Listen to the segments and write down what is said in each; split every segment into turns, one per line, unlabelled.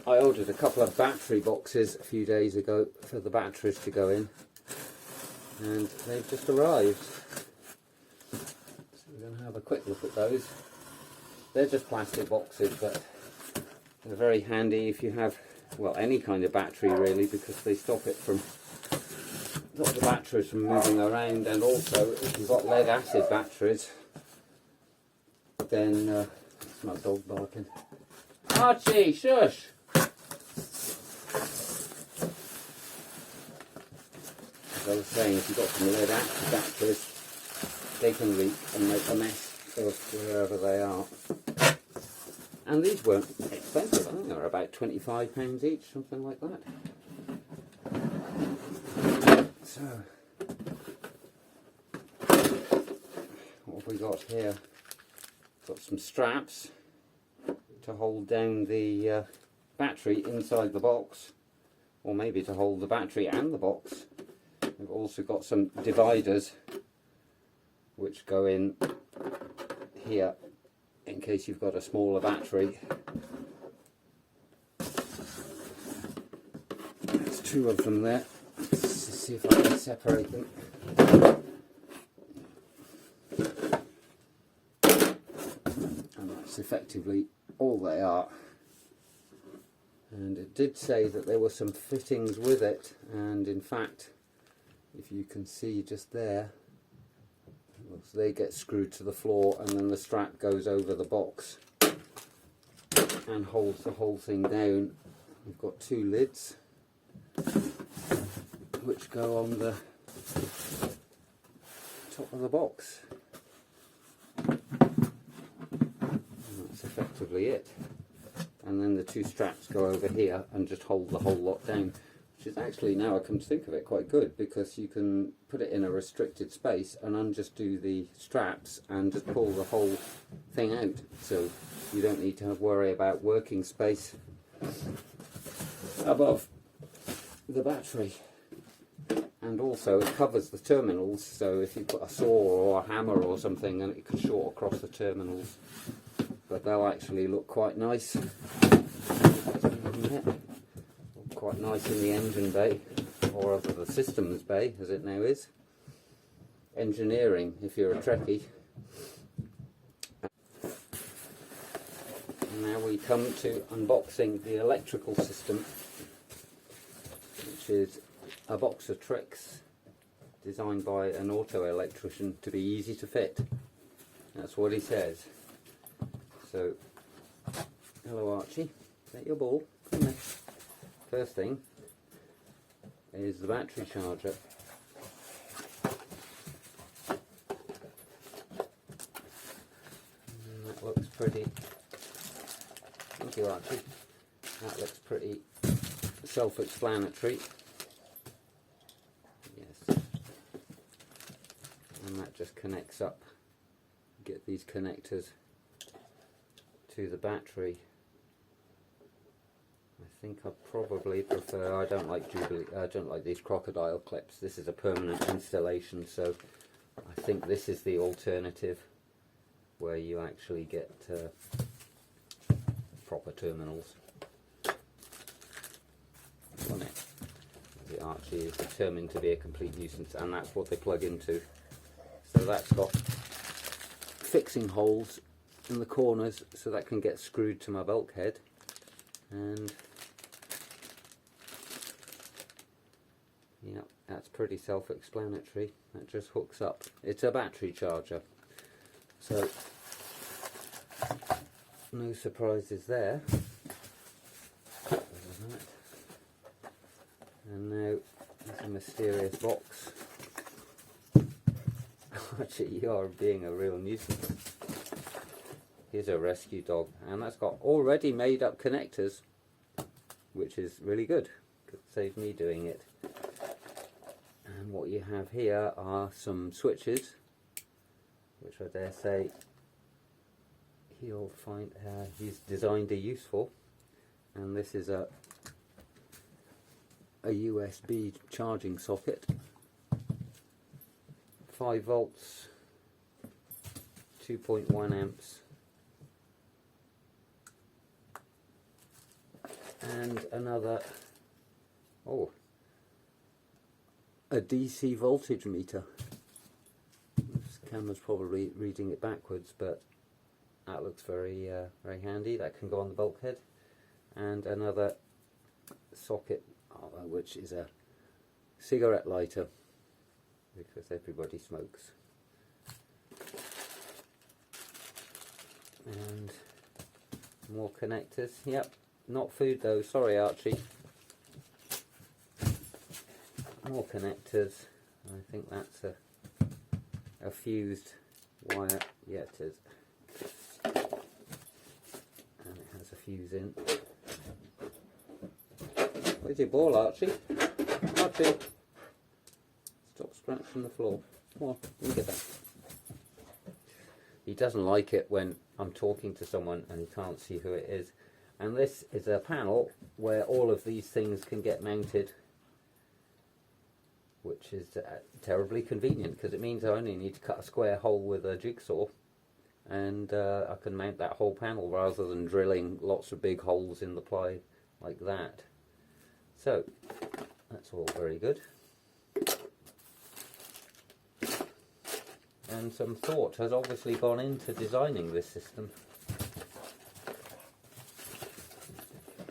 I ordered a couple of battery boxes a few days ago for the batteries to go in, and they've just arrived. So we're going to have a quick look at those. They're just plastic boxes, but they're very handy if you have, well, any kind of battery really, because they stop the batteries from moving around. And also if you've got lead acid batteries, then it's my dog barking. Archie, shush! As I was saying, if you've got some lead acid batteries, they can leak and make a mess of wherever they are. And these weren't expensive. I think they were about £25 each, something like that. So, what have we got here? Got some straps to hold down the battery inside the box, or maybe to hold the battery and the box. We've also got some dividers which go in here in case you've got a smaller battery. There's two of them there. Let's see if I can separate them. And that's effectively all they are. And it did say that there were some fittings with it, and in fact, if you can see just there, so they get screwed to the floor, and then the strap goes over the box and holds the whole thing down. We've got two lids which go on the top of the box. And that's effectively it. And then the two straps go over here and just hold the whole lot down. Which is actually, now I come to think of it, quite good, because you can put it in a restricted space and undo the straps and just pull the whole thing out, so you don't need to worry about working space above the battery. And also it covers the terminals, so if you put a saw or a hammer or something, then it can short across the terminals, but they'll actually look quite nice. Quite nice in the engine bay, or rather the systems bay as it now is. Engineering if you're a Trekkie. And now we come to unboxing the electrical system, which is a box of tricks designed by an auto electrician to be easy to fit. That's what he says. So, hello Archie, is that your ball? Come here. First thing is the battery charger. And that looks pretty, thank you Archie, that looks pretty self-explanatory. Yes. And that just connects up, get these connectors to the battery. I think I probably prefer, I don't like these crocodile clips. This is a permanent installation, so I think this is the alternative where you actually get proper terminals on it. The Archie is determined to be a complete nuisance, and that's what they plug into. So that's got fixing holes in the corners so that can get screwed to my bulkhead, and yeah, that's pretty self-explanatory. That just hooks up. It's a battery charger, so no surprises there. And now there's a mysterious box. Archie, you are being a real nuisance. Here's a rescue dog, and that's got already made up connectors, which is really good. Could save me doing it. And what you have here are some switches, which I dare say he's designed a use for. And this is a USB charging socket, 5 volts, 2.1 amps, and another, a DC voltage meter. This camera's probably reading it backwards, but that looks very very handy. That can go on the bulkhead. And another socket, which is a cigarette lighter, because everybody smokes. And more connectors. Yep, not food though, sorry Archie. More connectors. I think that's a fused wire. Yeah, it is. And it has a fuse in. Where's your ball, Archie? Archie! Stop scratching the floor. Come on, let me get that. He doesn't like it when I'm talking to someone and he can't see who it is. And this is a panel where all of these things can get mounted, which is terribly convenient, because it means I only need to cut a square hole with a jigsaw, and I can mount that whole panel rather than drilling lots of big holes in the ply like that. So that's all very good. And some thought has obviously gone into designing this system.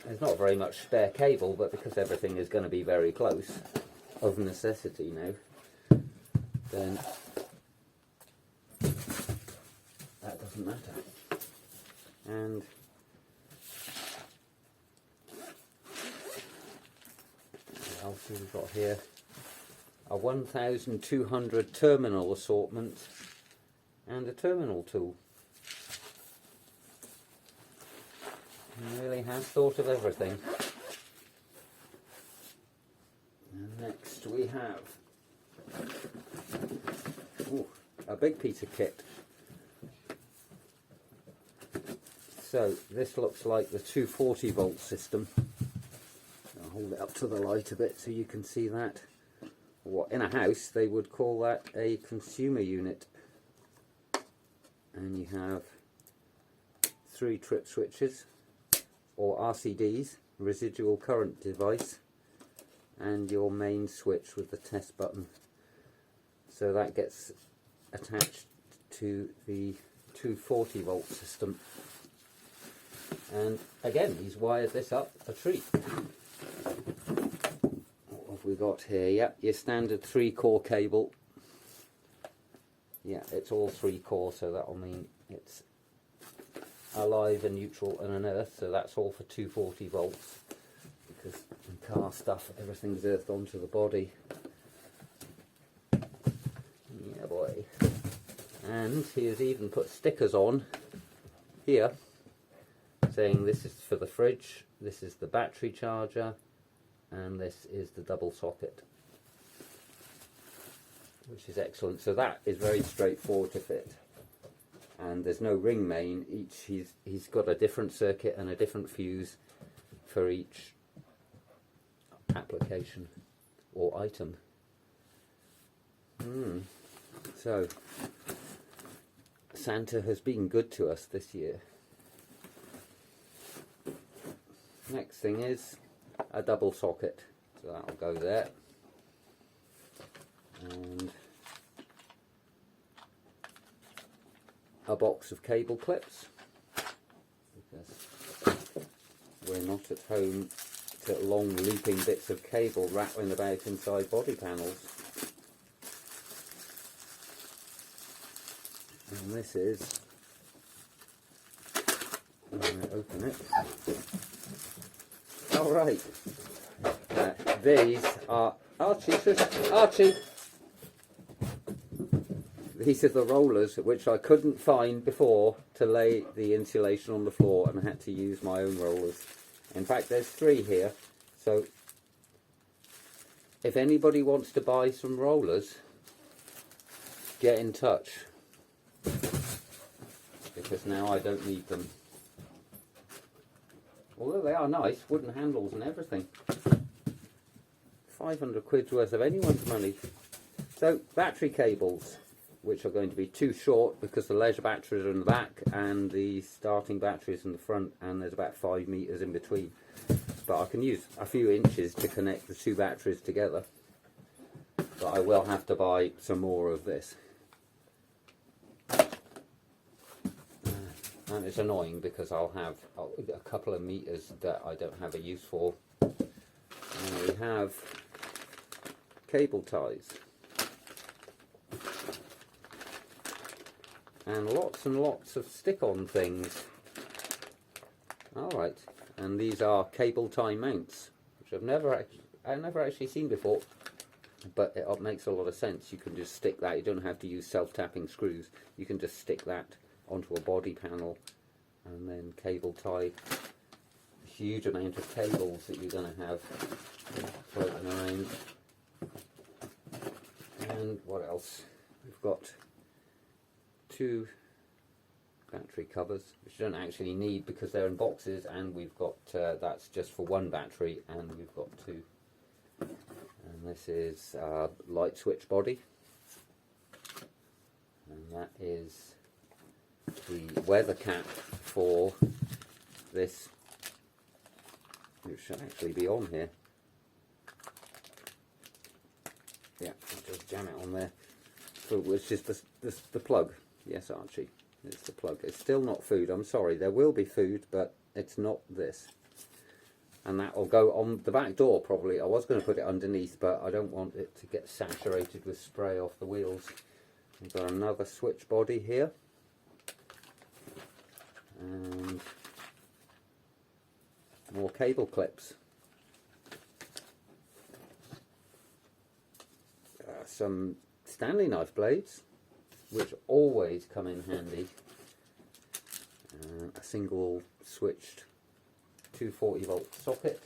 There's not very much spare cable, but because everything is going to be very close, of necessity now, then that doesn't matter. And what else have we got here? A 1200 terminal assortment and a terminal tool. He really has thought of everything. And next we have a big piece of kit. So this looks like the 240 volt system. I'll hold it up to the light a bit so you can see that. What in a house they would call that a consumer unit. And you have 3 trip switches, or RCDs, residual current device, and your main switch with the test button. So that gets attached to the 240 volt system. And again, he's wired this up a treat. What have we got here? Yep, your standard 3-core cable. Yeah, it's all 3-core, so that'll mean it's a live, a neutral and an earth, so that's all for 240 volts, because in car stuff everything's earthed onto the body. Yeah boy. And he has even put stickers on here saying this is for the fridge, this is the battery charger, and this is the double socket, which is excellent. So that is very straightforward to fit, and there's no ring main. He's got a different circuit and a different fuse for each application or item. So Santa has been good to us this year. Next thing is a double socket, so that'll go there. And a box of cable clips, because we're not at home to long looping bits of cable rattling about inside body panels. And this is, I'm going to open it. All right. These are Archie. These are the rollers which I couldn't find before to lay the insulation on the floor, and I had to use my own rollers. In fact, there's 3 here. So if anybody wants to buy some rollers, get in touch, because now I don't need them. Although they are nice, wooden handles and everything. 500 quid's worth of anyone's money. So, battery cables, which are going to be too short because the leisure batteries are in the back and the starting batteries in the front, and there's about 5 meters in between. but I can use a few inches to connect the two batteries together. But I will have to buy some more of this. And it's annoying because I'll have a couple of meters that I don't have a use for. And we have cable ties. And lots of stick-on things. Alright, and these are cable tie mounts, which I've never actually seen before, but it makes a lot of sense. You can just stick that, you don't have to use self-tapping screws, you can just stick that onto a body panel and then cable tie a huge amount of cables that you're going to have floating around. And what else? We've got two battery covers, which you don't actually need because they're in boxes, and we've got that's just for one battery, and we've got two. And this is light switch body, and that is the weather cap for this, which should actually be on here. Yeah, I'll just jam it on there. So it's just the plug. Yes, Archie, it's the plug. It's still not food, I'm sorry. There will be food, but it's not this. And that will go on the back door probably. I was going to put it underneath, but I don't want it to get saturated with spray off the wheels. We've got another switch body here. And more cable clips. Some Stanley knife blades, which always come in handy. A single switched 240 volt socket.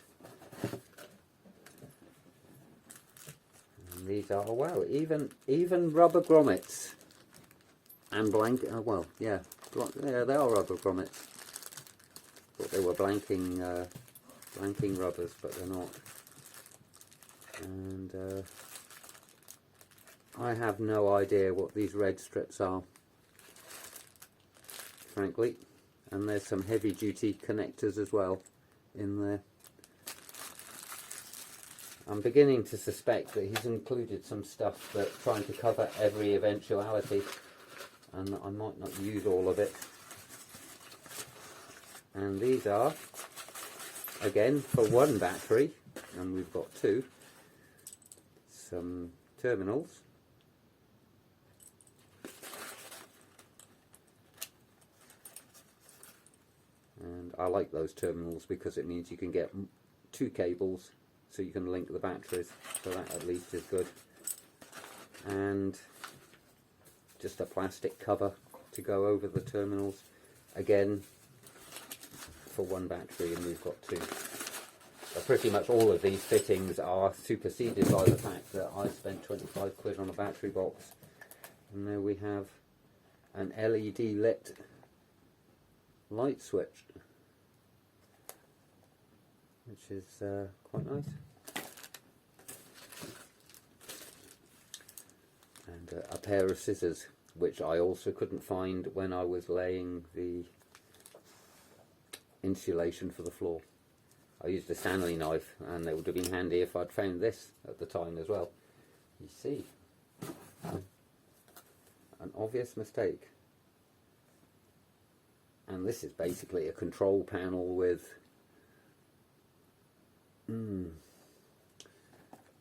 And these are, oh wow, even rubber grommets and blank. Oh well, yeah, they are rubber grommets. Thought they were blanking rubbers, but they're not. And I have no idea what these red strips are, frankly. And there's some heavy duty connectors as well in there. I'm beginning to suspect that he's included some stuff that's trying to cover every eventuality, and I might not use all of it. And these are, again, for one battery, and we've got two, some terminals. And I like those terminals because it means you can get two cables so you can link the batteries, so that at least is good. And just a plastic cover to go over the terminals, again for one battery, and we've got two. So pretty much all of these fittings are superseded by the fact that I spent 25 quid on a battery box. And there we have an LED lit light switch, which is quite nice. And a pair of scissors, which I also couldn't find when I was laying the insulation for the floor. I used a Stanley knife, and it would have been handy if I'd found this at the time as well. You see, an obvious mistake. And this is basically a control panel with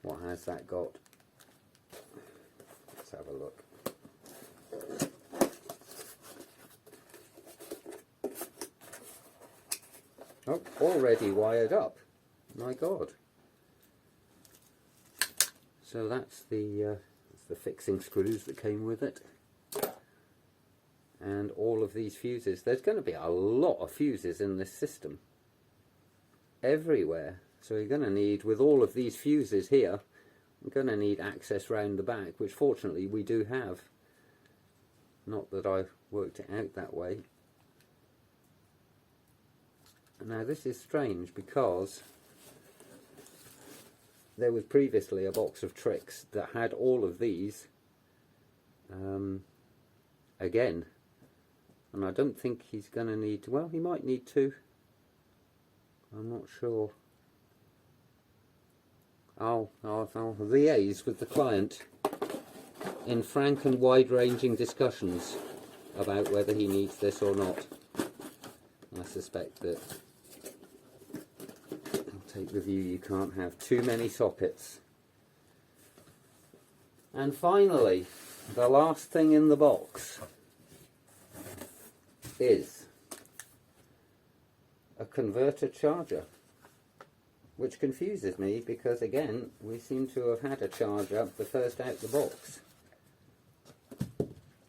what has that got? Let's have a look. Oh, already wired up. My God. So that's the fixing screws that came with it. And all of these fuses. There's going to be a lot of fuses in this system. Everywhere. So you're going to need, with all of these fuses here, you're going to need access round the back, which fortunately we do have. Not that I worked it out that way. Now this is strange because there was previously a box of tricks that had all of these again, and I don't think he's going to need, well, he might need two, I'm not sure. I'll liaise with the client in frank and wide-ranging discussions about whether he needs this or not. I suspect that I'll take the view you can't have too many sockets. And finally, the last thing in the box is a converter charger, which confuses me because, again, we seem to have had a charger the first out the box.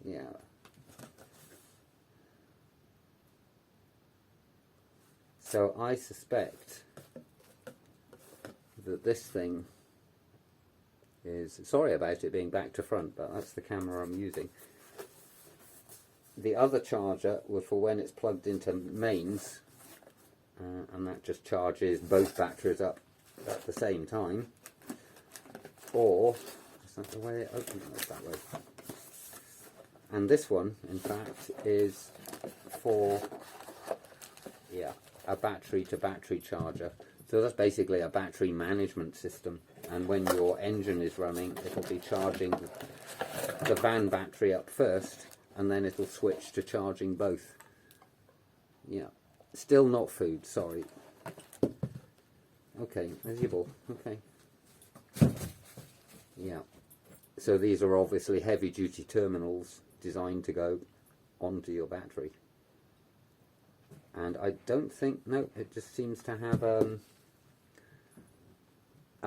Yeah. So I suspect that this thing is, sorry about it being back to front, but that's the camera I'm using. The other charger was for when it's plugged into mains, and that just charges both batteries up at the same time. Or, is that the way it opens? No, that way. And this one, in fact, is for, yeah, a battery to battery charger. So that's basically a battery management system, and when your engine is running, it'll be charging the van battery up first, and then it'll switch to charging both. Yeah, still not food, sorry. Okay, there's your ball. Okay. Yeah, so these are obviously heavy duty terminals designed to go onto your battery. And I don't think, no, it just seems to have a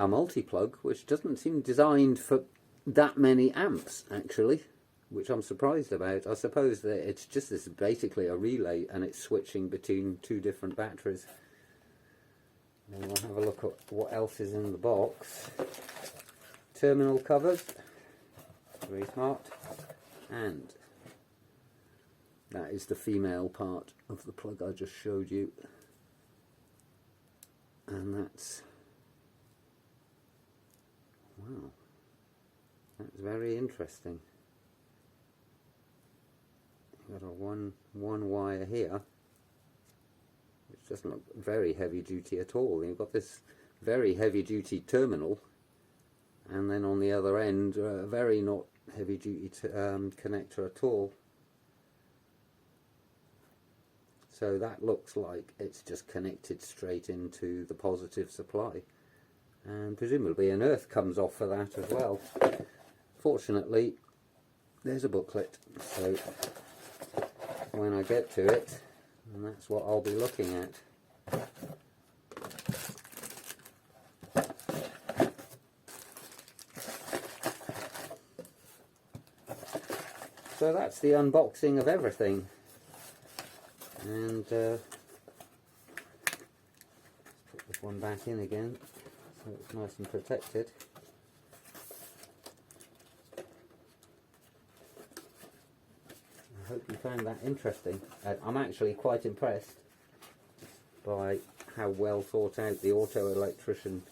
multi-plug, which doesn't seem designed for that many amps, actually, which I'm surprised about. I suppose that it's just this, basically a relay, and it's switching between two different batteries. And we'll have a look at what else is in the box. Terminal covers, very smart, and that is the female part of the plug I just showed you, and that's, wow, that's very interesting. You've got a one wire here, which doesn't look very heavy duty at all. You've got this very heavy duty terminal, and then on the other end a very not heavy duty connector at all. So that looks like it's just connected straight into the positive supply, and presumably an earth comes off for that as well. Fortunately, there's a booklet, so when I get to it, and that's what I'll be looking at. So that's the unboxing of everything. And let's put this one back in again so it's nice and protected. I hope you found that interesting. I'm actually quite impressed by how well thought out the auto electrician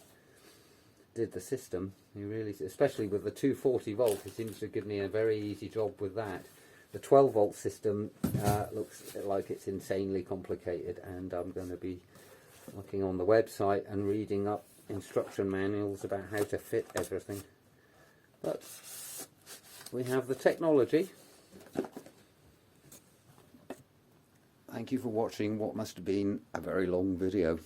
did the system. He really, especially with the 240 volt, he seems to give me a very easy job with that. The 12 volt system looks like it's insanely complicated, and I'm going to be looking on the website and reading up instruction manuals about how to fit everything. But we have the technology. Thank you for watching what must have been a very long video.